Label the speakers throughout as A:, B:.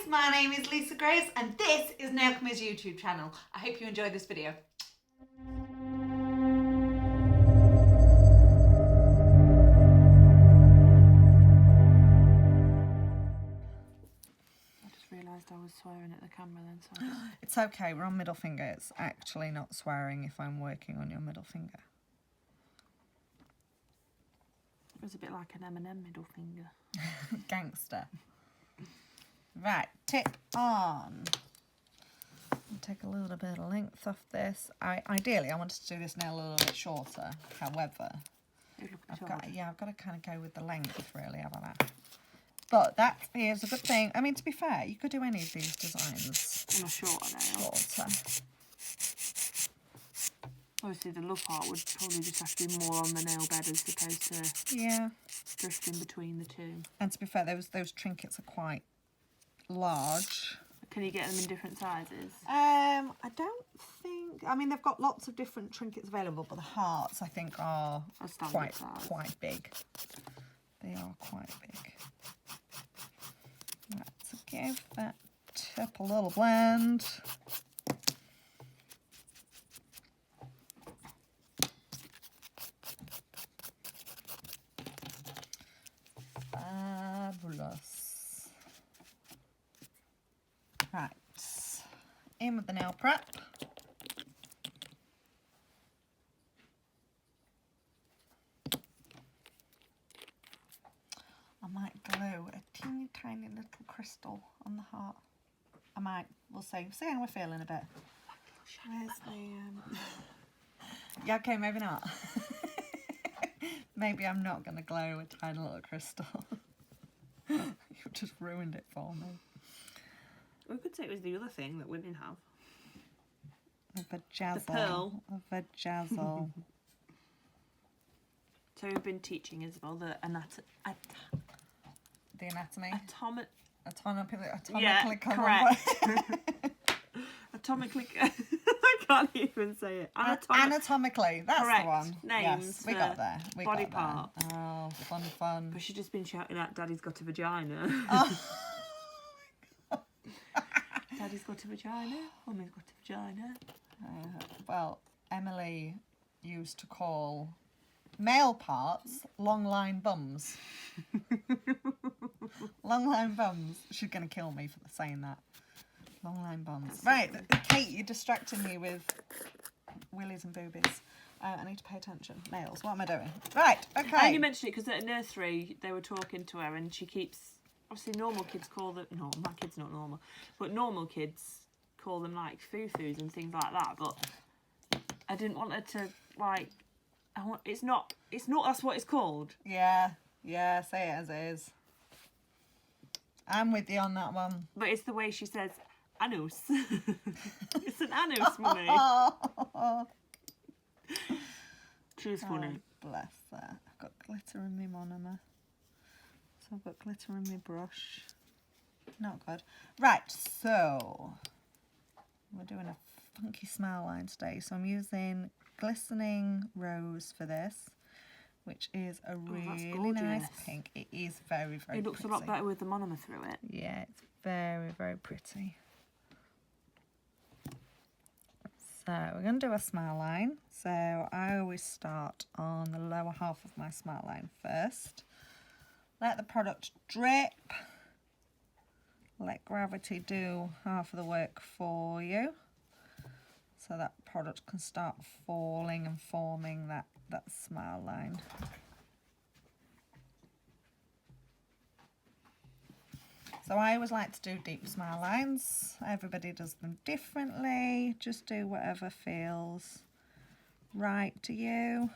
A: my name is Lisa Grace and this is Nailchemy's YouTube channel. I hope you enjoyed this video.
B: I just realised I was swearing at the camera then, so I just...
C: It's okay, we're on middle finger. It's actually not swearing if I'm working on your middle finger.
B: It was a bit like an M&M middle finger.
C: Gangster. Right, tip on. I'll take a little bit of length off this. Ideally, I wanted to do this nail a little bit shorter. However, I've got to kind of go with the length, really, haven't I? But that is a good thing. I mean, to be fair, you could do any of these designs
B: on a shorter nail. Obviously, the love part would probably just have to be more on the nail bed as opposed to drifting between the two.
C: And to be fair, those trinkets are quite large.
B: Can you get them in different sizes?
C: I don't think. I mean, they've got lots of different trinkets available, but the hearts I think are quite big. They are quite big. Let's give that tip a little blend. Fabulous. Right, in with the nail prep. I might glue a teeny tiny little crystal on the heart. I might, we'll see. See how we're feeling a bit. Where's the yeah, okay, maybe not. Maybe I'm not going to glue a tiny little crystal. You've just ruined it for me.
B: We could say it was the other thing that women have.
C: A vajazzle.
B: The pearl.
C: A vajazzle.
B: So we've been teaching Isabel the anatomy.
C: Atomically
B: correct. Atomically. I can't even say it.
C: Anatomically, that's
B: correct.
C: The one.
B: Names.
C: Yes, we got there.
B: Body part.
C: Oh, fun.
B: But she's just been shouting out, "Daddy's got a vagina."
C: Oh.
B: Daddy's got a vagina. Mummy's got a vagina.
C: Well, Emily used to call male parts long line bums. Long line bums. She's going to kill me for saying that. Long line bums. Right, Kate, you're distracting me with willies and boobies. I need to pay attention. Nails, what am I doing? Right, okay.
B: I only mentioned it because at nursery they were talking to her and she keeps... Obviously normal kids call them... No, my kid's not normal. But normal kids call them like foo-foos and things like that. But I didn't want her to like... It's not that's what it's called.
C: Yeah, say it as it is. I'm with you on that one.
B: But it's the way she says anus. It's an anus, mummy. She's funny.
C: Bless her. I've got glitter in my monomer. So I've got glitter in my brush. Not good. Right, so we're doing a funky smile line today. So I'm using Glistening Rose for this, which is a really nice pink. It is very, very pretty.
B: It looks a lot better with the monomer through it.
C: Yeah, it's very, very pretty. So we're going to do a smile line. So I always start on the lower half of my smile line first. Let the product drip. Let gravity do half of the work for you. So that product can start falling and forming that smile line. So I always like to do deep smile lines. Everybody does them differently. Just do whatever feels right to you.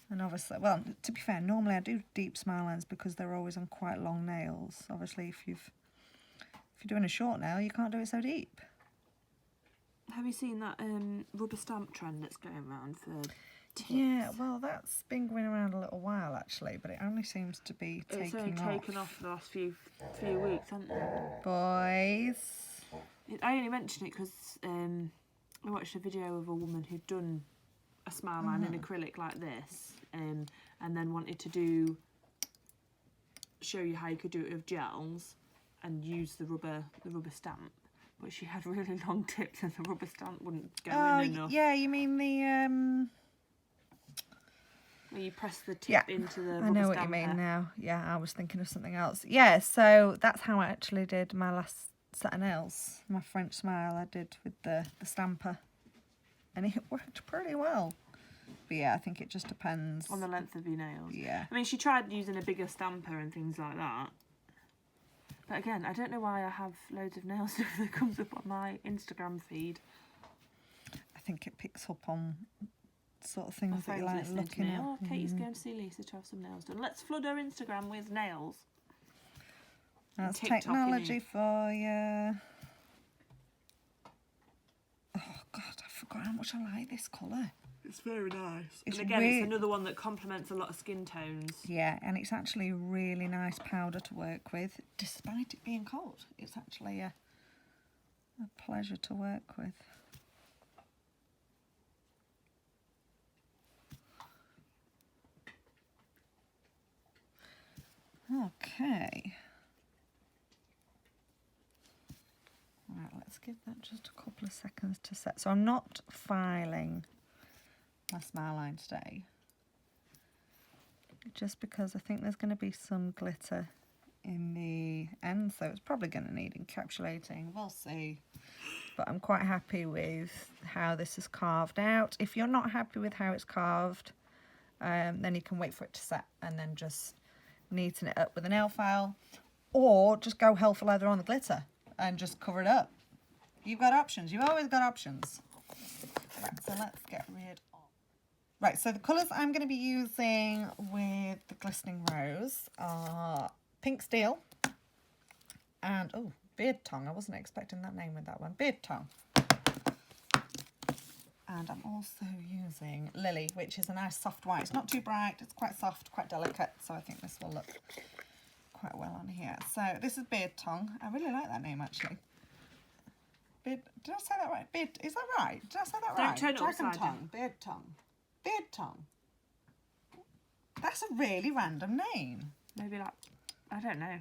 C: And obviously, well, to be fair, normally I do deep smile lines because they're always on quite long nails. Obviously, if you're doing a short nail, you can't do it so deep.
B: Have you seen that rubber stamp trend that's going around for tips?
C: Yeah, well, that's been going around a little while actually, but it only seems to be taking off.
B: It's only taken off for the last few weeks, hasn't it?
C: Boys.
B: I only mention it because I watched a video of a woman who'd done a smile line in acrylic like this, and then wanted to do show you how you could do it with gels and use the rubber stamp. But she had really long tips and the rubber stamp wouldn't go in enough.
C: Yeah, you mean the
B: Where you press the tip into the rubber
C: I know what you mean now. Yeah, I was thinking of something else. Yeah, so that's how I actually did my last set of nails. My French smile I did with the stamper. And it worked pretty well. But yeah, I think it just depends.
B: On the length of your nails.
C: Yeah.
B: I mean, she tried using a bigger stamper and things like that. But again, I don't know why I have loads of nail stuff that comes up on my Instagram feed.
C: I think it picks up on sort of things that you like
B: Listening to
C: looking
B: me.
C: at.
B: Oh, Katie's going to see Lisa to have some nails done. Let's flood her Instagram with nails.
C: That's
B: TikTok,
C: technology for you. Oh God, I forgot how much I like this colour.
B: It's very nice.
C: It's
B: And again, it's another one that complements a lot of skin tones.
C: Yeah, and it's actually a really nice powder to work with, despite it being cold. It's actually a pleasure to work with. Okay. Right, let's give that just a couple of seconds to set. So I'm not filing my smile line today, just because I think there's going to be some glitter in the end, so it's probably going to need encapsulating. We'll see. But I'm quite happy with how this is carved out. If you're not happy with how it's carved, then you can wait for it to set and then just neaten it up with a nail file, or just go hell for leather on the glitter and just cover it up. You've got options. You've always got options. Right, so let's get rid of... Right, so the colours I'm going to be using with the Glistening Rose are Pink Steel and, oh, Beard Tongue. I wasn't expecting that name with that one. Beard Tongue. And I'm also using Lily, which is a nice soft white. It's not too bright, it's quite soft, quite delicate, so I think this will look quite well on here. So this is Beard Tongue. I really like that name, actually. Beard, did I say that right? Beard, is that right? Did I say that right?
B: Don't turn it
C: Dragon
B: upside
C: Tongue,
B: down.
C: Beard Tongue, Beard Tongue. That's a really random name.
B: Maybe like, I don't know.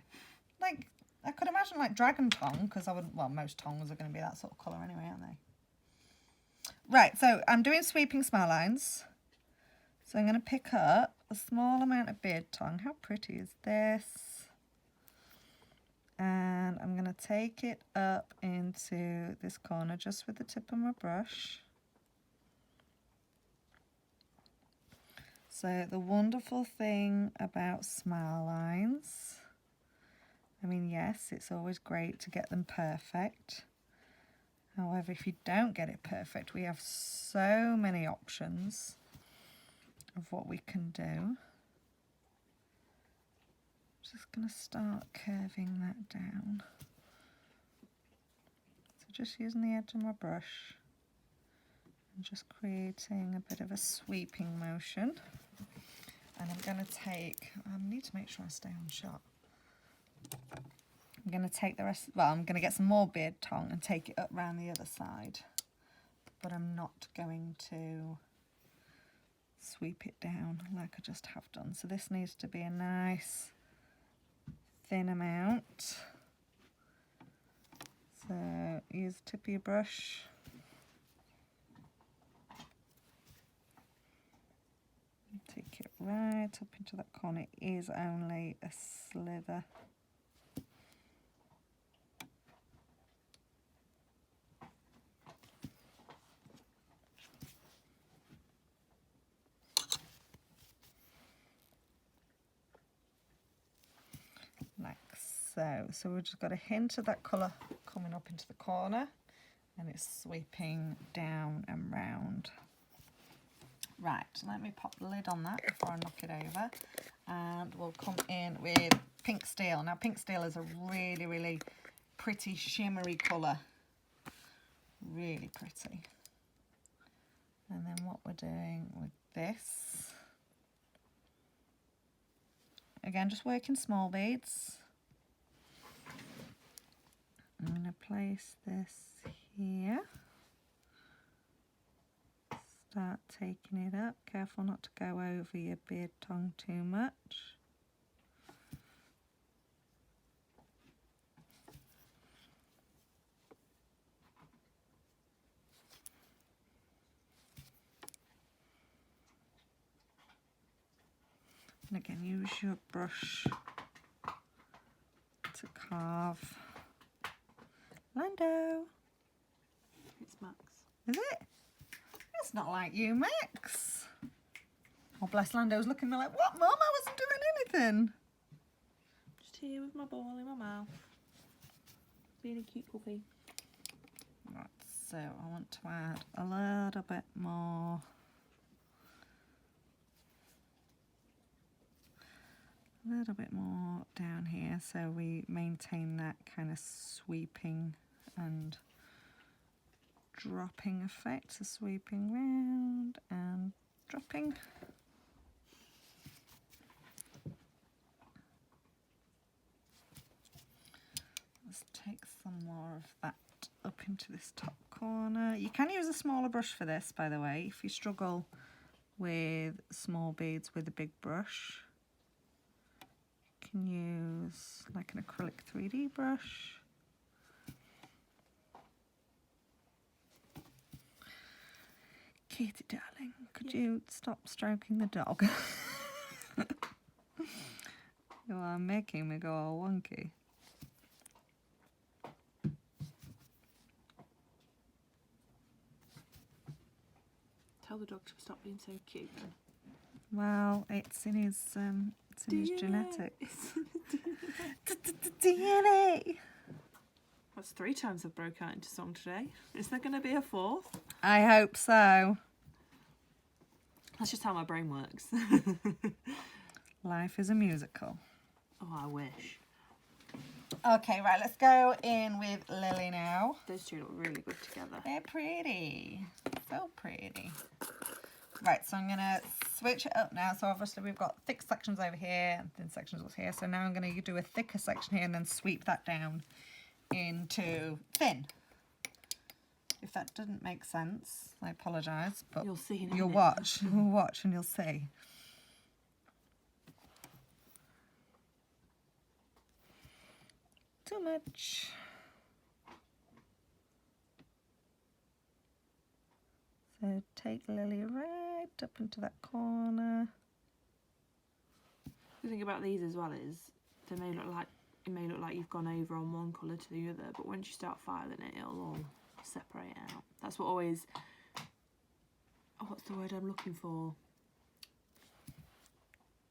C: Like, I could imagine like Dragon Tongue, because I wouldn't, well, most tongues are going to be that sort of colour anyway, aren't they? Right, so I'm doing sweeping smile lines. So I'm going to pick up a small amount of Beard Tongue. How pretty is this? And I'm going to take it up into this corner just with the tip of my brush. So the wonderful thing about smile lines, I mean, yes, it's always great to get them perfect. However, if you don't get it perfect, we have so many options of what we can do. Just going to start curving that down. So just using the edge of my brush and just creating a bit of a sweeping motion. And I'm going to take, I need to make sure I stay on shot. I'm going to take the rest, well, I'm going to get some more Beard Tongue and take it up round the other side. But I'm not going to sweep it down like I just have done. So this needs to be a nice thin amount. So use the tip of your brush. Take it right up into that corner. It is only a sliver. Like so. So we've just got a hint of that colour coming up into the corner, and it's sweeping down and round. Right, let me pop the lid on that before I knock it over, and we'll come in with Pink Steel. Now Pink Steel is a really, really pretty shimmery colour. Really pretty. And then what we're doing with this, again, just working small beads. I'm going to place this here. Start taking it up. Careful not to go over your Beard Tongue too much. And again, use your brush to carve. Lando.
B: It's Max.
C: Is it? It's not like you, Max. Oh, bless Lando's looking at me like, what, Mum? I wasn't doing anything.
B: Just here with my ball in my mouth. Being a cute puppy.
C: Right, so I want to add a little bit more. A little bit more down here so we maintain that kind of sweeping and dropping effect. So sweeping round and dropping. Let's take some more of that up into this top corner. You can use a smaller brush for this, by the way, if you struggle with small beads with a big brush. You can use like an acrylic 3D brush. Katie, darling, could you stop stroking the dog? You are making me go all wonky.
B: Tell the dog to stop being so cute.
C: Well, it's in his
B: DNA.
C: genetics. DNA.
B: That's 3 times I've broke out into song today. Is there going to be a 4th?
C: I hope so.
B: That's just how my brain works.
C: Life is a musical.
B: Oh, I wish.
C: Okay, right, let's go in with Lily now.
B: Those two look really good together.
C: They're pretty. So pretty. Right, so I'm going to switch it up now. So obviously we've got thick sections over here and thin sections over here. So now I'm going to do a thicker section here and then sweep that down into thin. If that didn't make sense, I apologise, but
B: You'll see in a
C: you'll
B: minute.
C: watch. You'll watch and you'll see. Too much. So take Lily right up into that corner.
B: The thing about these as well is they may look like you've gone over on one colour to the other, but once you start filing it, it'll all separate out. That's what always, what's the word I'm looking for?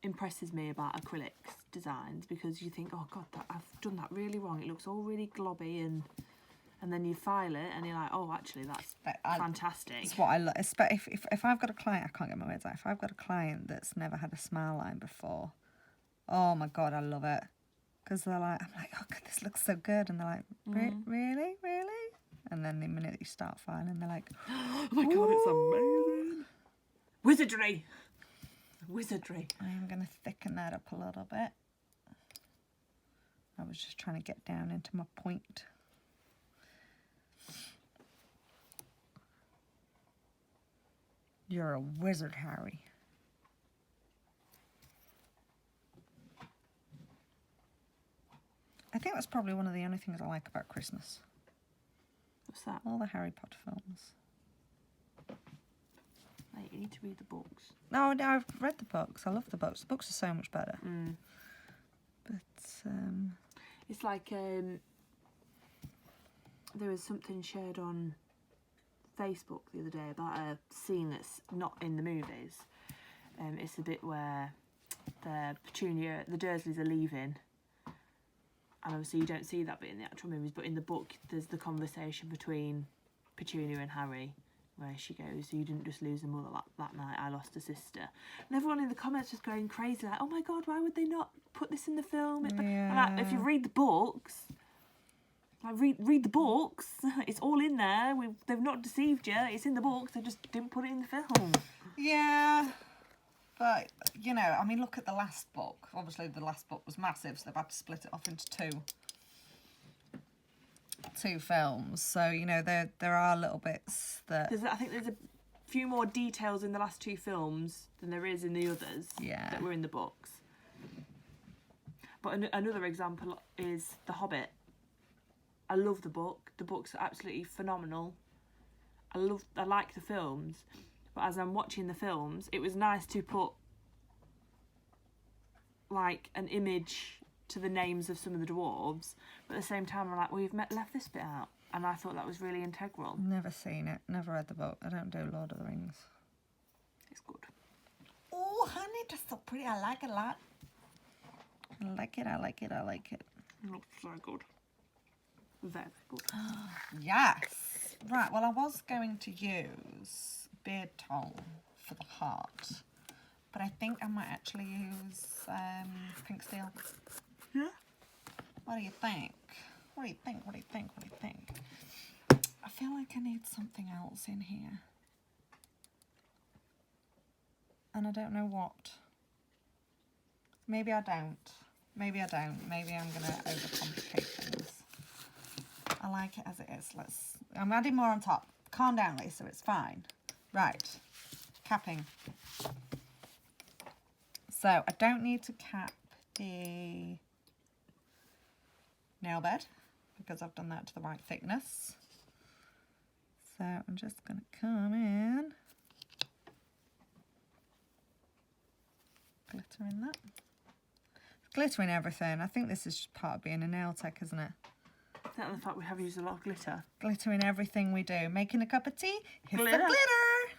B: Impresses me about acrylics designs, because you think, oh god, I've done that really wrong. It looks all really globby, and then you file it and you're like, oh, actually that's fantastic.
C: It's what I love. If I've got a client, I can't get my words out. If I've got a client that's never had a smile line before, oh my god, I love it. Because I'm like, oh god, this looks so good, and they're like, really? And then the minute you start filing, they're like,
B: oh my god, it's amazing. Wizardry.
C: I'm going to thicken that up a little bit. I was just trying to get down into my point. You're a wizard, Harry. I think that's probably one of the only things I like about Christmas.
B: What's that?
C: All the Harry Potter films.
B: Mate, you need to read the books.
C: No, I've read the books. I love the books. The books are so much better. But
B: it's like there was something shared on Facebook the other day about a scene that's not in the movies. It's a bit where the Dursleys are leaving, and obviously you don't see that bit in the actual movies, but in the book there's the conversation between Petunia and Harry, where she goes, you didn't just lose a mother that night, I lost a sister. And everyone in the comments was going crazy, like, oh my god, why would they not put this in the film?
C: Yeah.
B: And like, if you read the books, like read the books, it's all in there. They've not deceived you, it's in the books, they just didn't put it in the film.
C: yeah, but you know, I mean, look at the last book. Obviously the last book was massive, so they've had to split it off into two films. So you know, there are little bits that
B: I think there's a few more details in the last 2 films than there is in the others that were in the books. But another example is The Hobbit. I love the book. The books are absolutely phenomenal. I like the films, but as I'm watching the films, it was nice to put like an image to the names of some of the dwarves, but at the same time I'm like, well, you've left this bit out, and I thought that was really integral.
C: Never seen it, never read the book. I don't do Lord of the Rings.
B: It's good.
C: Oh, honey, that's so pretty. I like it a lot. I like it, I like it, I like it.
B: Looks so good. Very good.
C: Yes. Right, well, I was going to use beard tone for the heart, but I think I might actually use pink steel.
B: Yeah.
C: What do you think? What do you think? What do you think? What do you think? I feel like I need something else in here. And I don't know what. Maybe I don't. Maybe I don't. Maybe I'm going to overcomplicate things. I like it as it is. I'm adding more on top. Calm down, Lisa. It's fine. Right. Capping. So I don't need to cap the nail bed because I've done that to the right thickness. So I'm just going to come in. Glitter in that. Glitter in everything. I think this is just part of being a nail tech, isn't it?
B: That and the fact we have used a lot of glitter.
C: Glitter in everything we do. Making a cup of tea, here's
B: Glitter.
C: some glitter.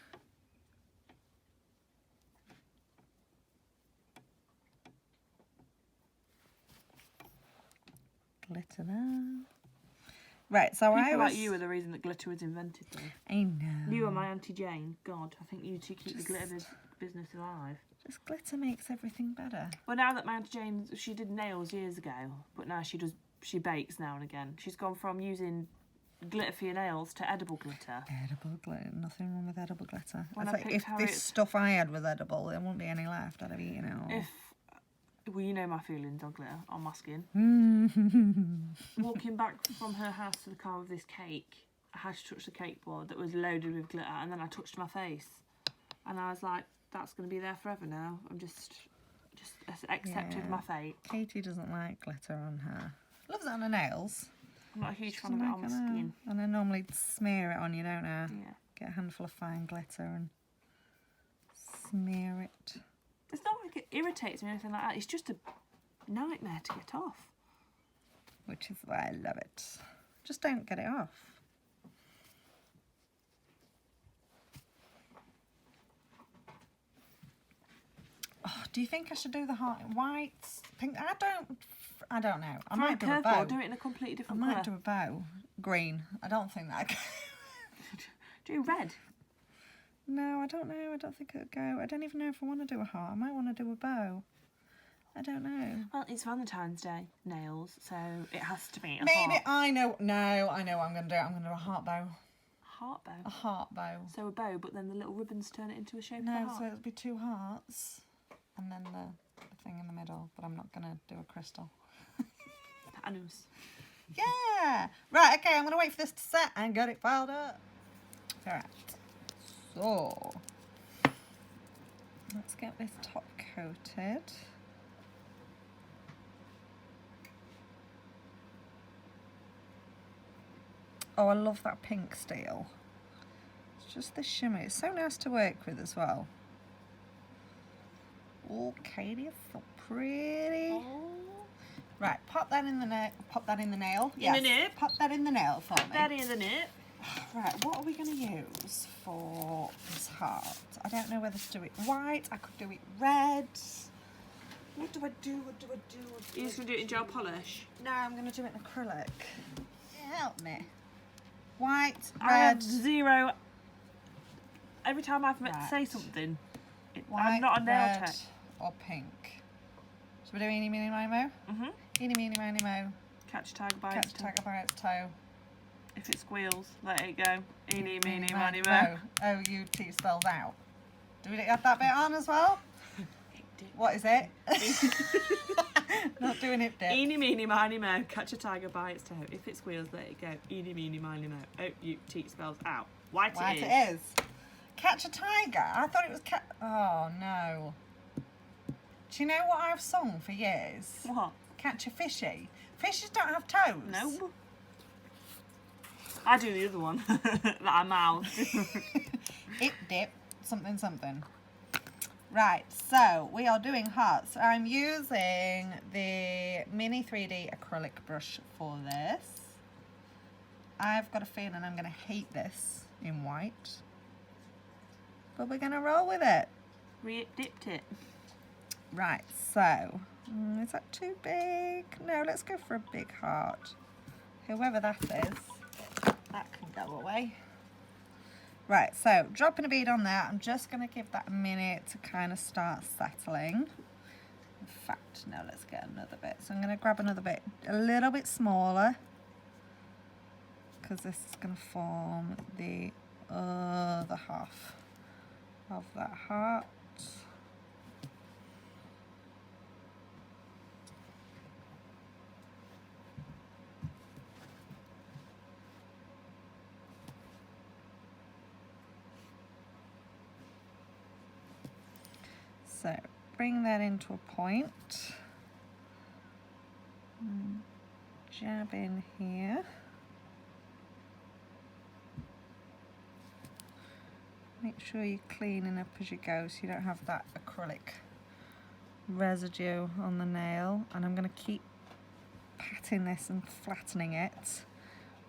C: Glitter there. Right, so
B: People like you are the reason that glitter was invented, though.
C: I know.
B: You are my Auntie Jane. God, I think you two keep the glitter business alive.
C: Just glitter makes everything better.
B: Well, now that my Auntie Jane, she did nails years ago, but now she bakes now and again. She's gone from using glitter for your nails to edible glitter.
C: Edible glitter. Nothing wrong with edible glitter.
B: When
C: It's
B: I
C: like
B: picked
C: if
B: how
C: this
B: it's-
C: stuff I had was edible, there wouldn't be any left. I'd have eaten it all.
B: Well, you know my feelings on glitter, on my skin. Walking back from her house to the car with this cake, I had to touch the cake board that was loaded with glitter, and then I touched my face. And I was like, that's going to be there forever now. I'm just accepted
C: Yeah.
B: my fate.
C: Katie doesn't like glitter on her. Loves it on her nails.
B: I'm not a huge
C: She
B: fan of
C: doesn't
B: it on my
C: like her.
B: skin.
C: And I normally smear it on you, don't I?
B: Yeah.
C: Get a handful of fine glitter and smear it.
B: It's not like it irritates me or anything like that. It's just a nightmare to get off.
C: Which is why I love it. Just don't get it off. Oh, do you think I should do the heart in white? Pink? I don't know. I might do a
B: purple,
C: bow.
B: do it in a completely
C: I
B: different
C: might
B: colour.
C: do a bow. Green. I don't think that.
B: Do red.
C: No, I don't know. I don't think it'll go. I don't even know if I want to do a heart. I might want to do a bow. I don't know.
B: Well, it's Valentine's Day nails, so it has to be a
C: Maybe
B: heart.
C: I know. No, I know what I'm going to do. I'm going to do a heart bow.
B: Heart bow.
C: A heart bow.
B: So a bow, but then the little ribbons turn it into a shape of a
C: No,
B: heart.
C: so it'll be 2 hearts. And then the thing in the middle. But I'm not going to do a crystal.
B: Anus.
C: Yeah. Right, okay, I'm going to wait for this to set and get it filed up. Alright. So, let's get this top coated. Oh, I love that pink steel. It's just the shimmer. It's so nice to work with as well. Oh, Katie, it's so pretty.
B: Oh.
C: Right, pop that in the nail. Pop that in the nail.
B: In the nip.
C: Pop that in the nail for me.
B: That is in it.
C: Right, what are we going to use for this heart? I don't know whether to do it white. I could do it red. What do I do? What do I do? What do
B: You
C: I
B: just gonna do it in gel polish?
C: No, I'm going to do it in acrylic. Help me. White,
B: I have
C: red,
B: zero. Every time I've meant to
C: Right.
B: say something,
C: white,
B: I'm not a nail
C: red,
B: tech.
C: or pink. Should we do eeny, meeny, miny, mo? Eeny, meeny, miny, mo.
B: Catch a tiger by
C: Catch
B: its
C: a
B: toe.
C: tiger by its toe.
B: If it squeals, let it go. Eeny, meeny, miny, mo.
C: O-U-T spells out. Do we have that bit on as well? What is it? Not doing it, Dick.
B: Eeny, meeny, miny, mo. Catch a tiger by its toe. If it squeals, let it go. Eeny, meeny, miny, mo. O-U-T spells out. White
C: White
B: it is.
C: it is. Catch a tiger. I thought it was Oh, no. Do you know what I've sung for years?
B: What?
C: Catch a fishy. Fishes don't have toes.
B: No. I do the other one that I mouthed.
C: Ip dip, something, something. Right, so we are doing hearts. I'm using the Mini 3D acrylic brush for this. I've got a feeling I'm going to hate this in white, but we're going to roll with it.
B: Dipped it.
C: Right, so is that too big? No, let's go for a big heart. Whoever that is, that can go away. Right, so dropping a bead on there. I'm just going to give that a minute to kind of start settling. In fact, no, let's get another bit. So I'm going to grab another bit, a little bit smaller, because this is going to form the other half of that heart. So bring that into a point, jab in here, make sure you're cleaning up as you go so you don't have that acrylic residue on the nail, and I'm going to keep patting this and flattening it,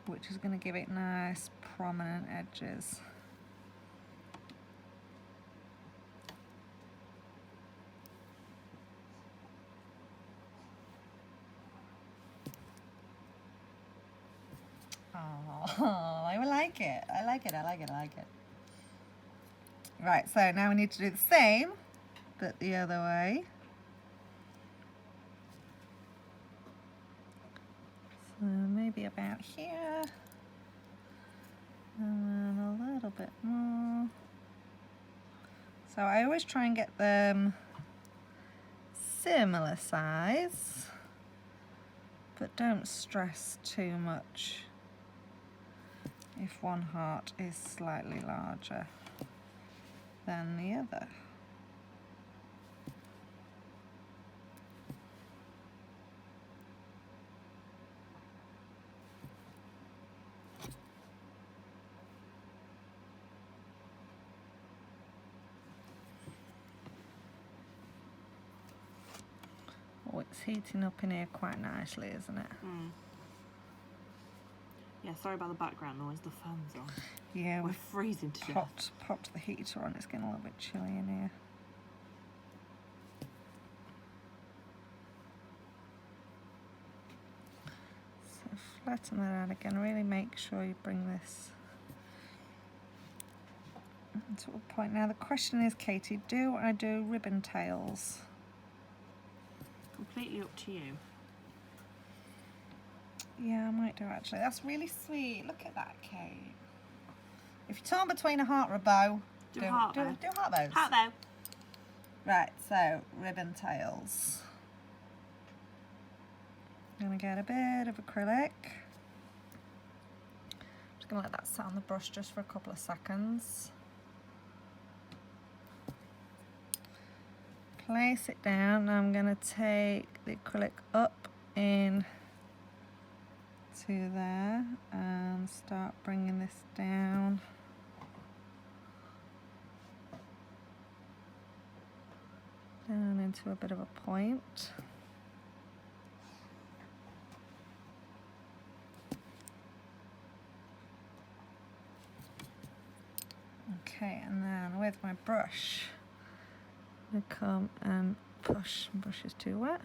C: which is going to give it nice prominent edges. Oh, I like it. I like it. I like it. I like it. Right, so now we need to do the same, but the other way. So maybe about here. And then a little bit more. So I always try and get them similar size, but don't stress too much if one heart is slightly larger than the other. Oh, it's heating up in here quite nicely, isn't it?
B: Mm. Yeah, sorry about the background noise, the fan's on.
C: Yeah,
B: We're
C: we've
B: freezing to death.
C: popped the heater on, it's getting a little bit chilly in here. So flatten that out again, really make sure you bring this to a point. Now the question is, Katie, do I do ribbon tails?
B: Completely up to you.
C: Yeah, I might do actually. That's really sweet. Look at that, Kate. If you're torn between a heart or a bow,
B: Do heart bow.
C: do heart bows.
B: Heart bow.
C: Right, so ribbon tails. I'm gonna get a bit of acrylic. Just gonna let that sit on the brush just for a couple of seconds. Place it down. I'm gonna take the acrylic up in to there and start bringing this down. Down into a bit of a point. Okay, and then with my brush, I'm gonna come and push. My brush is too wet.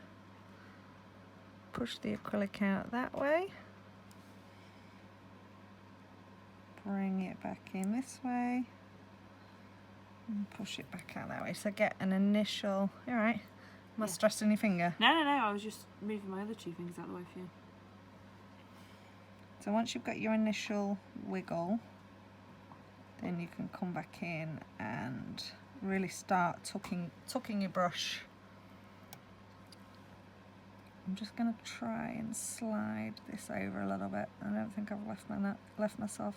C: Push the acrylic out that way. Bring it back in this way. And push it back out that way. So get an initial. All right. Am I stressing your finger?
B: No, I was just moving my other two fingers out of the way for you.
C: So once you've got your initial wiggle, then you can come back in and really start tucking your brush. I'm just going to try and slide this over a little bit. I don't think I've left myself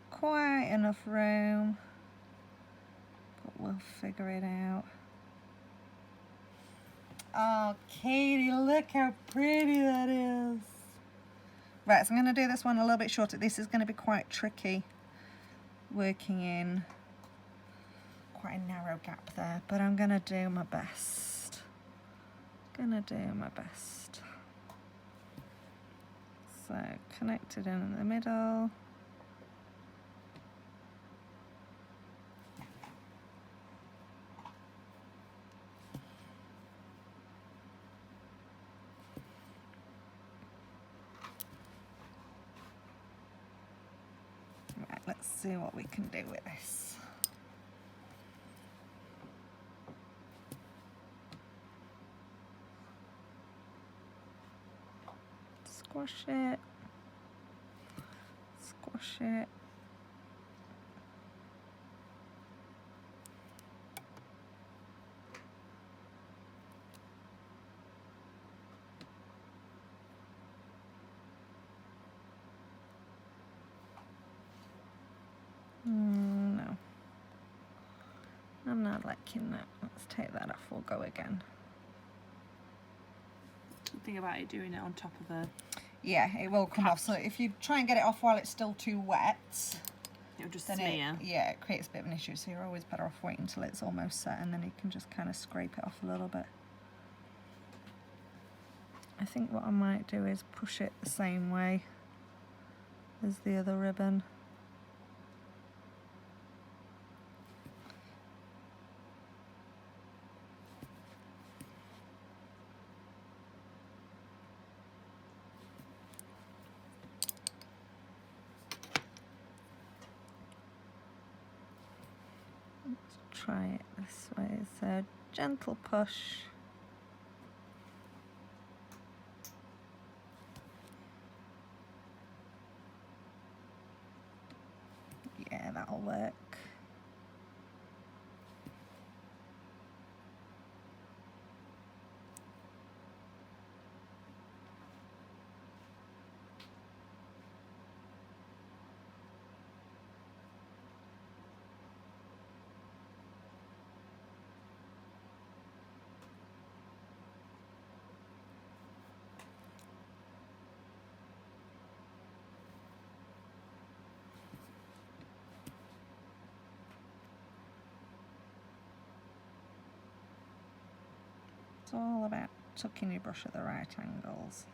C: quite enough room, but we'll figure it out. Oh, Katie, look how pretty that is. Right, so I'm going to do this one a little bit shorter. This is going to be quite tricky, working in quite a narrow gap there, but I'm gonna do my best. Gonna do my best. So connect it in the middle. Right, let's see what we can do with this. Squash it, squash it. No, I'm not liking that. Let's take that off, we'll go again.
B: Think about it doing it on top of a...
C: Yeah, it will come off. So if you try and get it off while it's still too wet,
B: It'll just
C: then
B: smear.
C: it creates a bit of an issue. So you're always better off waiting until it's almost set, and then you can just kind of scrape it off a little bit. I think what I might do is push it the same way as the other ribbon. Try it this way, so gentle push. Yeah, that'll work. It's all about tucking your brush at the right angles.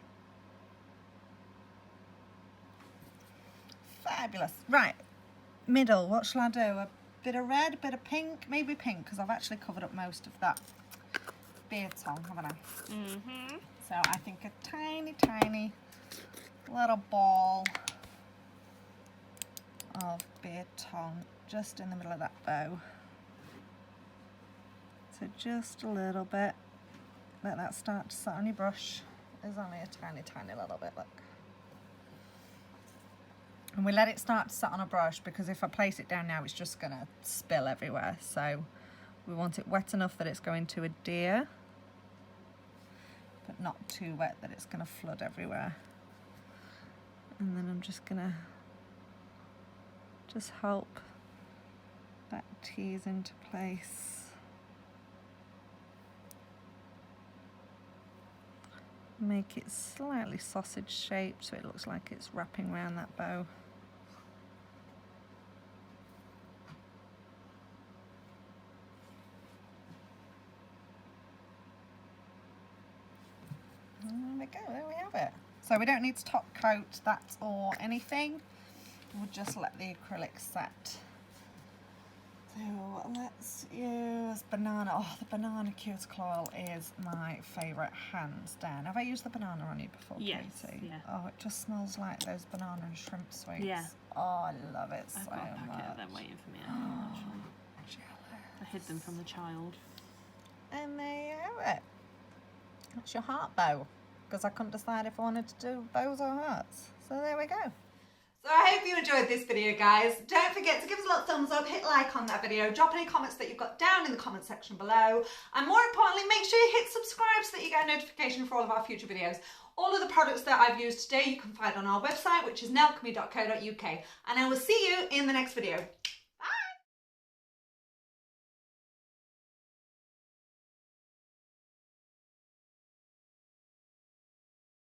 C: Fabulous. Right, middle, what shall I do? A bit of red, a bit of pink, maybe pink, because I've actually covered up most of that beard tongue, haven't I?
B: Mm-hmm.
C: So I think a tiny, tiny little ball of beard tongue just in the middle of that bow. So just a little bit. Let that start to set on your brush. There's only a tiny, tiny little bit, look. And we let it start to set on a brush because if I place it down now, it's just gonna spill everywhere. So we want it wet enough that it's going to adhere, but not too wet that it's gonna flood everywhere. And then I'm just gonna help that tease into place. Make it slightly sausage shaped so it looks like it's wrapping around that bow. There we go, there we have it. So we don't need to top coat that or anything. We'll just let the acrylic set. So let's use banana. Oh, the banana cuticle oil is my favourite, hands down. Have I used the banana on you before,
B: Yes,
C: Katie?
B: yeah.
C: Oh, it just smells like those banana and shrimp sweets.
B: Yeah.
C: Oh, I love it so
B: I've got a packet
C: much.
B: of them waiting for me at home, actually.
C: Jealous.
B: I hid them from the child.
C: And there you have it. That's your heart bow. Because I couldn't decide if I wanted to do bows or hearts. So there we go.
A: So I hope you enjoyed this video, guys. Don't forget to give us a little thumbs up, hit like on that video, drop any comments that you've got down in the comment section below, and more importantly, make sure you hit subscribe so that you get a notification for all of our future videos. All of the products that I've used today you can find on our website, which is nailchemy.co.uk, and I will see you in the next video.